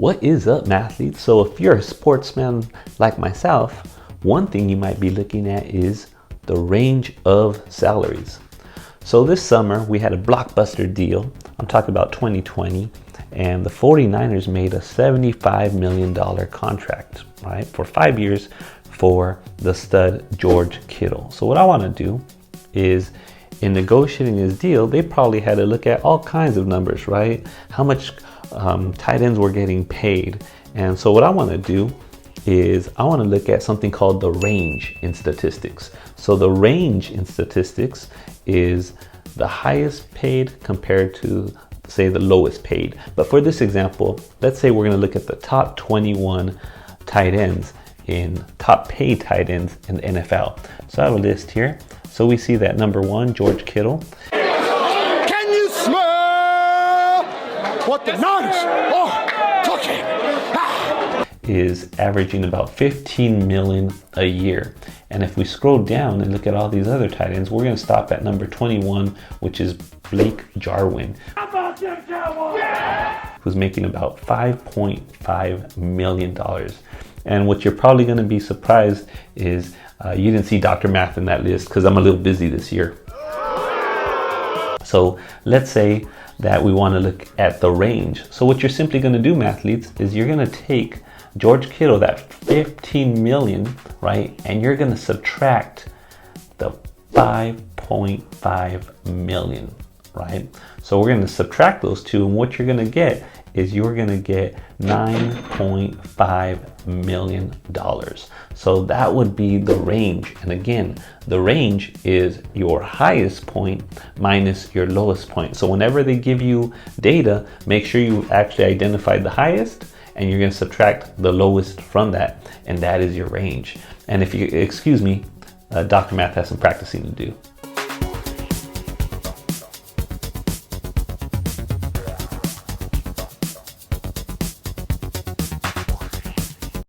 What is up, mathletes? So if you're a sportsman like myself, one thing you might be looking at is the range of salaries. So this summer we had a blockbuster deal. I'm talking about 2020, and the 49ers made a $75 million contract, right, for 5 years for the stud George Kittle. So what I want to do is, in negotiating this deal, they probably had to look at all kinds of numbers, right? How much tight ends were getting paid. And so what I want to do is I want to look at something called the range in statistics. So the range in statistics is the highest paid compared to, say, the lowest paid. But for this example, let's say we're going to look at the top 21 tight ends top paid tight ends in the NFL. So I have a list here. So we see that number one, George Kittle. Can you smell what the Niners are cooking? Is averaging about 15 million a year. And if we scroll down and look at all these other tight ends, we're going to stop at number 21, which is Blake Jarwin, who's making about $5.5 million. And what you're probably going to be surprised is you didn't see Dr. Math in that list because I'm a little busy this year. So let's say that we want to look at the range. So what you're simply going to do, mathletes, is you're going to take George Kittle, that 15 million, right? And you're going to subtract the 5.5 million, right? So we're going to subtract those two, and what you're going to get is you're going to get $9.5 million. So that would be the range. And again, the range is your highest point minus your lowest point. So whenever they give you data, make sure you actually identify the highest, and you're going to subtract the lowest from that, and that is your range. And if you excuse me, Dr. Math has some practicing to do.